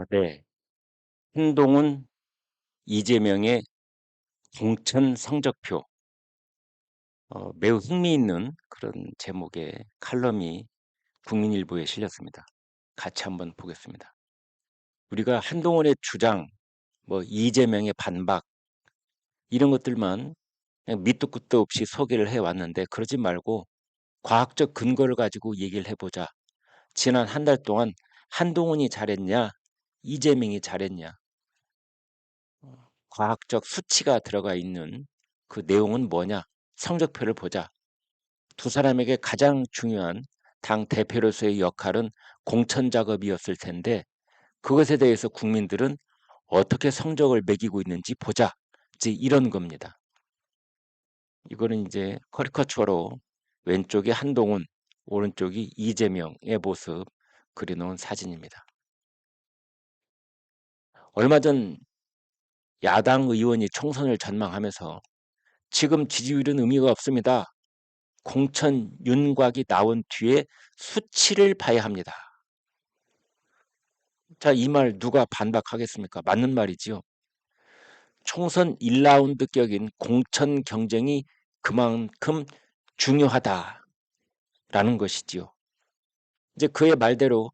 네. 한동훈, 이재명의 공천 성적표. 매우 흥미있는 그런 제목의 칼럼이 국민일보에 실렸습니다. 같이 한번 보겠습니다. 우리가 한동훈의 주장, 이재명의 반박, 이런 것들만 그냥 밑도 끝도 없이 소개를 해왔는데, 그러지 말고 과학적 근거를 가지고 얘기를 해보자. 지난 한 달 동안 한동훈이 잘했냐, 이재명이 잘했냐, 과학적 수치가 들어가 있는 그 내용은 뭐냐, 성적표를 보자. 두 사람에게 가장 중요한 당 대표로서의 역할은 공천 작업이었을 텐데, 그것에 대해서 국민들은 어떻게 성적을 매기고 있는지 보자. 이제 이런 겁니다. 이거는 이제 커리커처로 왼쪽이 한동훈, 오른쪽이 이재명의 모습 그려놓은 사진입니다. 얼마 전 야당 의원이 총선을 전망하면서 지금 지지율은 의미가 없습니다. 공천 윤곽이 나온 뒤에 수치를 봐야 합니다. 자, 이 말 누가 반박하겠습니까? 맞는 말이지요. 총선 1라운드 격인 공천 경쟁이 그만큼 중요하다라는 것이지요. 이제 그의 말대로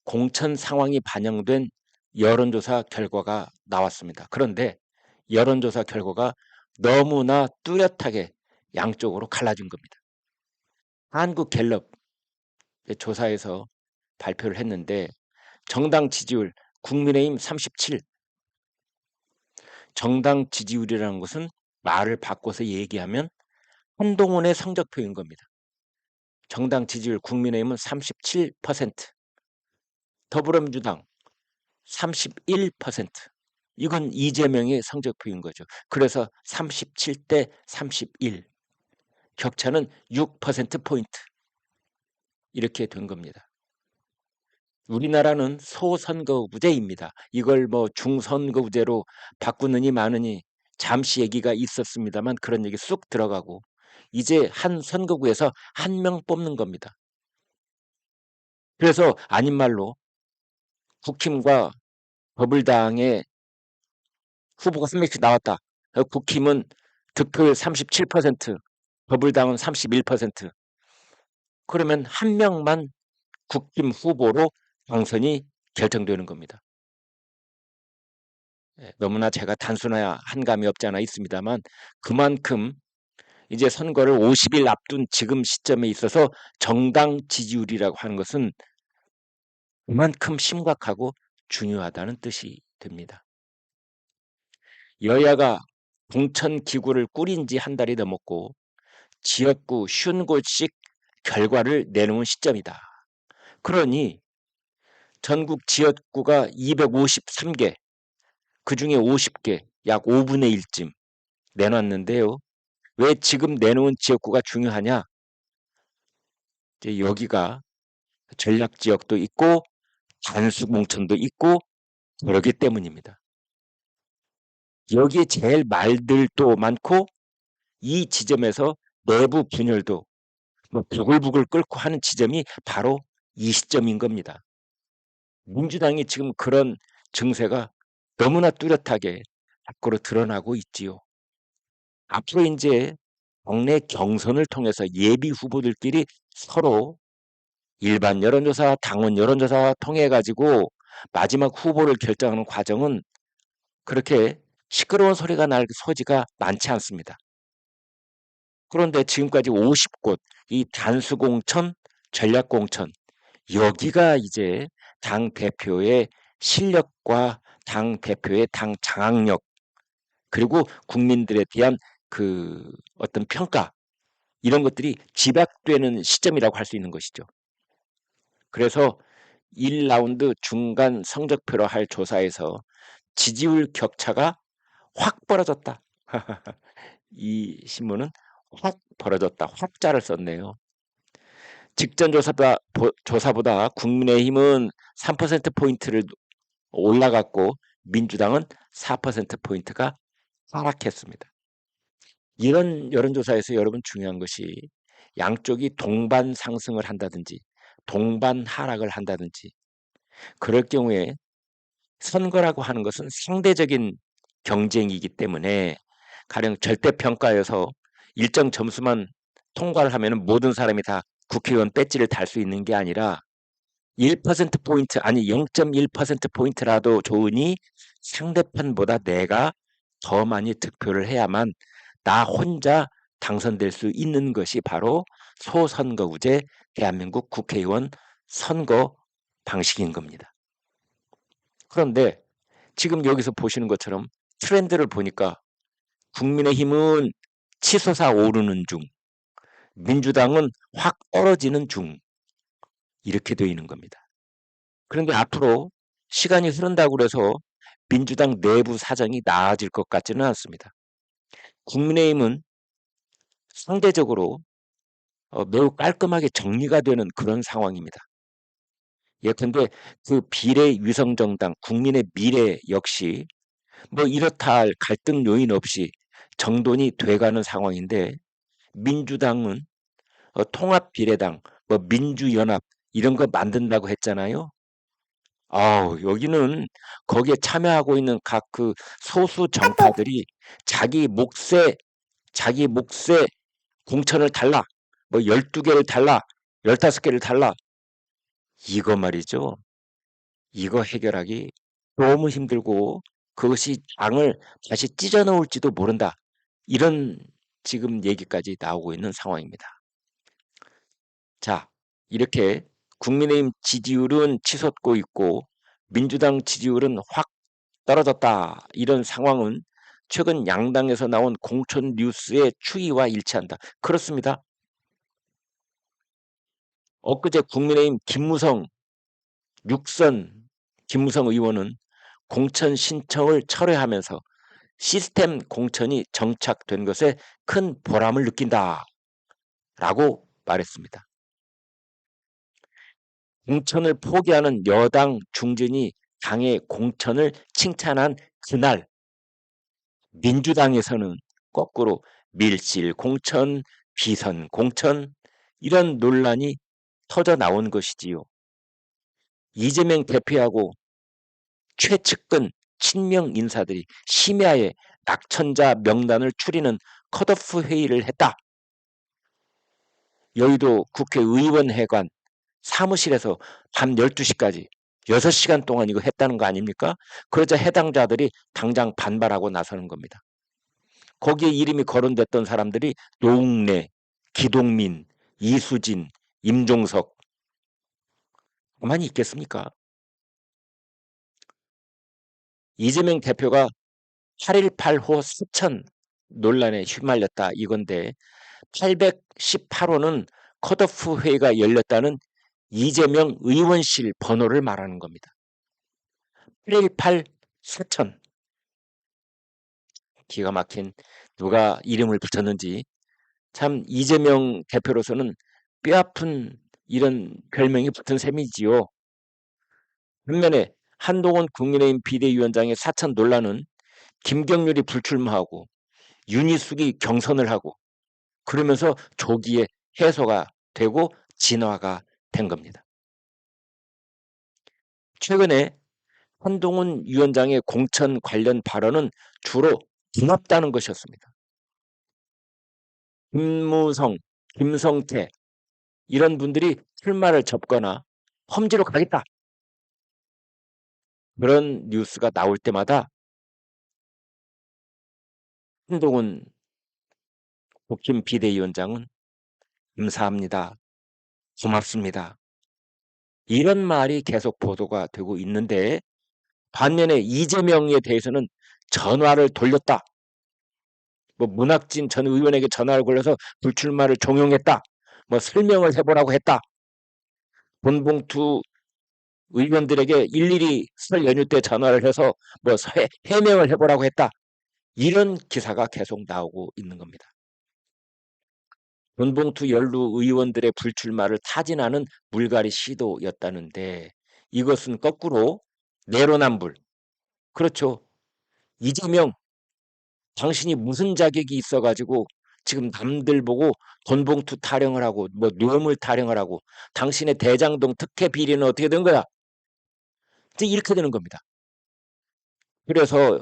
공천 상황이 반영된 여론조사 결과가 나왔습니다. 그런데 여론조사 결과가 너무나 뚜렷하게 양쪽으로 갈라진 겁니다. 한국갤럽 조사에서 발표를 했는데, 정당 지지율 국민의힘 37, 정당 지지율이라는 것은 말을 바꿔서 얘기하면 한동훈의 성적표인 겁니다. 정당 지지율 국민의힘은 37%, 더불어민주당 31%. 이건 이재명의 성적표인 거죠. 그래서 37대 31. 격차는 6%포인트. 이렇게 된 겁니다. 우리나라는 소선거구제입니다. 이걸 중선거구제로 바꾸느니 마느니 잠시 얘기가 있었습니다만, 그런 얘기 쑥 들어가고 이제 한 선거구에서 한 명 뽑는 겁니다. 그래서 아닌 말로 국힘과 더불당의 후보가 한 명씩 나왔다. 국힘은 득표율 37%, 더불당은 31%. 그러면 한 명만 국힘 후보로 당선이 결정되는 겁니다. 너무나 제가 단순한 감이 없지 않아 있습니다만, 그만큼 이제 선거를 50일 앞둔 지금 시점에 있어서 정당 지지율이라고 하는 것은 그만큼 심각하고 중요하다는 뜻이 됩니다. 여야가 공천 기구를 꾸린 지 한 달이 넘었고 지역구 50곳씩 결과를 내놓은 시점이다. 그러니 전국 지역구가 253개, 그중에 50개, 약 5분의 1쯤 내놨는데요. 왜 지금 내놓은 지역구가 중요하냐? 이제 여기가 전략 지역도 있고 단수 공천도 있고 그러기 때문입니다. 여기에 제일 말들도 많고 이 지점에서 내부 분열도 부글부글 끓고 하는 지점이 바로 이 시점인 겁니다. 민주당이 지금 그런 증세가 너무나 뚜렷하게 밖으로 드러나고 있지요. 앞으로 이제 국내 경선을 통해서 예비 후보들끼리 서로 일반 여론조사, 당원 여론조사 통해 가지고 마지막 후보를 결정하는 과정은 그렇게 시끄러운 소리가 날 소지가 많지 않습니다. 그런데 지금까지 50곳 이 단수공천, 전략공천, 여기가 이제 당 대표의 실력과 당 대표의 당 장악력, 그리고 국민들에 대한 그 어떤 평가, 이런 것들이 집약되는 시점이라고 할 수 있는 것이죠. 그래서 1라운드 중간 성적표로 할 조사에서 지지율 격차가 확 벌어졌다. 이 신문은 확 벌어졌다. 확자를 썼네요. 직전 조사보다 국민의힘은 3%포인트를 올라갔고 민주당은 4%포인트가 하락했습니다. 이런 여론조사에서 여러분 중요한 것이 양쪽이 동반 상승을 한다든지 동반 하락을 한다든지 그럴 경우에 선거라고 하는 것은 상대적인 경쟁이기 때문에 가령 절대평가여서 일정 점수만 통과를 하면 모든 사람이 다 국회의원 배지를 달 수 있는 게 아니라 1%포인트 아니 0.1%포인트라도 좋으니 상대편보다 내가 더 많이 득표를 해야만 나 혼자 당선될 수 있는 것이 바로 소선거구제 대한민국 국회의원 선거 방식인 겁니다. 그런데 지금 여기서 보시는 것처럼 트렌드를 보니까 국민의힘은 치솟아 오르는 중, 민주당은 확 떨어지는 중 이렇게 되어 있는 겁니다. 그런데 앞으로 시간이 흐른다고 해서 민주당 내부 사정이 나아질 것 같지는 않습니다. 국민의힘은 상대적으로 매우 깔끔하게 정리가 되는 그런 상황입니다. 예컨대 그 비례위성정당 국민의 미래 역시 뭐 이렇다 할 갈등 요인 없이 정돈이 돼가는 상황인데 민주당은 통합비례당, 뭐 민주연합 이런 거 만든다고 했잖아요. 여기는 거기에 참여하고 있는 각 그 소수 정파들이 자기 몫에 공천을 달라. 뭐 12개를 달라. 15개를 달라. 이거 말이죠. 이거 해결하기 너무 힘들고 그것이 당을 다시 찢어 놓을지도 모른다. 이런 지금 얘기까지 나오고 있는 상황입니다. 자, 이렇게 국민의힘 지지율은 치솟고 있고 민주당 지지율은 확 떨어졌다. 이런 상황은 최근 양당에서 나온 공천 뉴스의 추이와 일치한다. 그렇습니다. 엊그제 국민의힘 김무성 의원은 공천 신청을 철회하면서 시스템 공천이 정착된 것에 큰 보람을 느낀다. 라고 말했습니다. 공천을 포기하는 여당 중진이 당의 공천을 칭찬한 그날 민주당에서는 거꾸로 밀실 공천, 비선 공천 이런 논란이 터져 나온 것이지요. 이재명 대표하고 최측근 친명 인사들이 심야에 낙천자 명단을 추리는 컷오프 회의를 했다. 여의도 국회의원회관 사무실에서 밤 12시까지 6시간 동안 이거 했다는 거 아닙니까? 그러자 해당자들이 당장 반발하고 나서는 겁니다. 거기에 이름이 거론됐던 사람들이 노웅래, 기동민, 이수진, 임종석. 가만히 있겠습니까? 이재명 대표가 8.18호 사천 논란에 휘말렸다 이건데 818호는 컷오프 회의가 열렸다는 이재명 의원실 번호를 말하는 겁니다. 8.18 사천. 기가 막힌 누가 이름을 붙였는지 참 이재명 대표로서는 뼈아픈 이런 별명이 붙은 셈이지요. 반면에 한동훈 국민의힘 비대위원장의 사천 논란은 김경률이 불출마하고 윤희숙이 경선을 하고 그러면서 조기에 해소가 되고 진화가 된 겁니다. 최근에 한동훈 위원장의 공천 관련 발언은 주로 고맙다는 것이었습니다. 김무성, 김성태 이런 분들이 출마를 접거나 험지로 가겠다. 그런 뉴스가 나올 때마다 한동훈 국힘 비대위원장은 감사합니다. 고맙습니다. 이런 말이 계속 보도가 되고 있는데 반면에 이재명에 대해서는 전화를 돌렸다. 뭐 문학진 전 의원에게 전화를 걸려서 불출마를 종용했다. 뭐 설명을 해보라고 했다. 본봉투 의원들에게 일일이 설 연휴 때 전화를 해서 뭐 해명을 해보라고 했다. 이런 기사가 계속 나오고 있는 겁니다. 본봉투 연루 의원들의 불출마를 타진하는 물갈이 시도였다는데 이것은 거꾸로 내로남불. 그렇죠. 이재명 당신이 무슨 자격이 있어가지고 지금 남들 보고 돈봉투 타령을 하고 뭐 뇌물 타령을 하고 당신의 대장동 특혜 비리는 어떻게 된 거야? 이제 이렇게 되는 겁니다. 그래서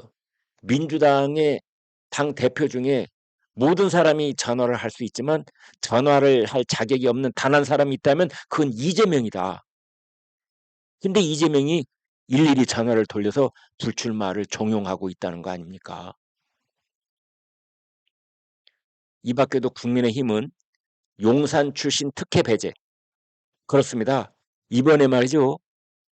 민주당의 당 대표 중에 모든 사람이 전화를 할 수 있지만 전화를 할 자격이 없는 단 한 사람이 있다면 그건 이재명이다. 근데 이재명이 일일이 전화를 돌려서 불출마를 종용하고 있다는 거 아닙니까? 이 밖에도 국민의힘은 용산 출신 특혜 배제. 그렇습니다. 이번에 말이죠.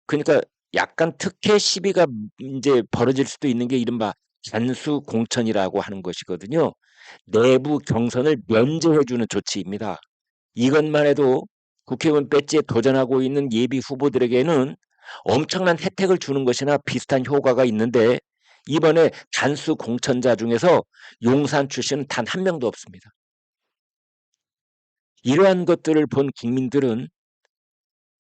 그러니까 약간 특혜 시비가 이제 벌어질 수도 있는 게 이른바 단수 공천이라고 하는 것이거든요. 내부 경선을 면제해주는 조치입니다. 이것만 해도 국회의원 배지에 도전하고 있는 예비 후보들에게는 엄청난 혜택을 주는 것이나 비슷한 효과가 있는데 이번에 단수 공천자 중에서 용산 출신은 단 한 명도 없습니다. 이러한 것들을 본 국민들은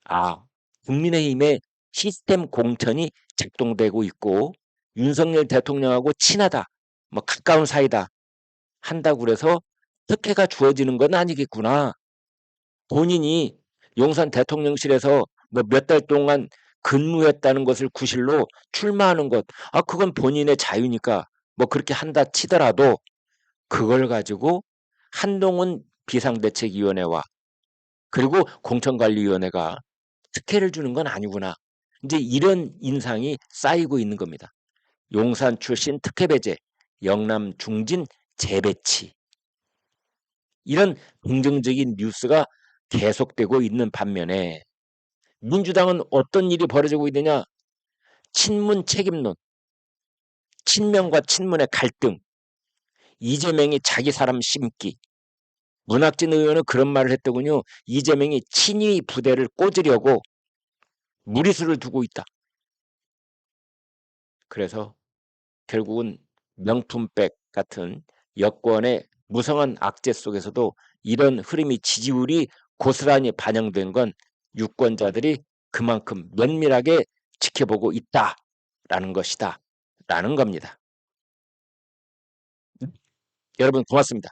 아, 국민의힘의 시스템 공천이 작동되고 있고 윤석열 대통령하고 친하다, 뭐 가까운 사이다 한다고 그래서 특혜가 주어지는 건 아니겠구나. 본인이 용산 대통령실에서 뭐 몇 달 동안 근무했다는 것을 구실로 출마하는 것, 그건 본인의 자유니까 뭐 그렇게 한다 치더라도 그걸 가지고 한동훈 비상대책위원회와 그리고 공천관리위원회가 특혜를 주는 건 아니구나. 이제 이런 인상이 쌓이고 있는 겁니다. 용산 출신 특혜 배제, 영남 중진 재배치. 이런 긍정적인 뉴스가 계속되고 있는 반면에 민주당은 어떤 일이 벌어지고 있느냐? 친문 책임론, 친명과 친문의 갈등, 이재명이 자기 사람 심기. 문학진 의원은 그런 말을 했더군요. 이재명이 친위 부대를 꽂으려고 무리수를 두고 있다. 그래서 결국은 명품백 같은 여권의 무성한 악재 속에서도 이런 흐름이 지지율이 고스란히 반영된 건 유권자들이 그만큼 면밀하게 지켜보고 있다라는 것이다. 라는 겁니다. 여러분 고맙습니다.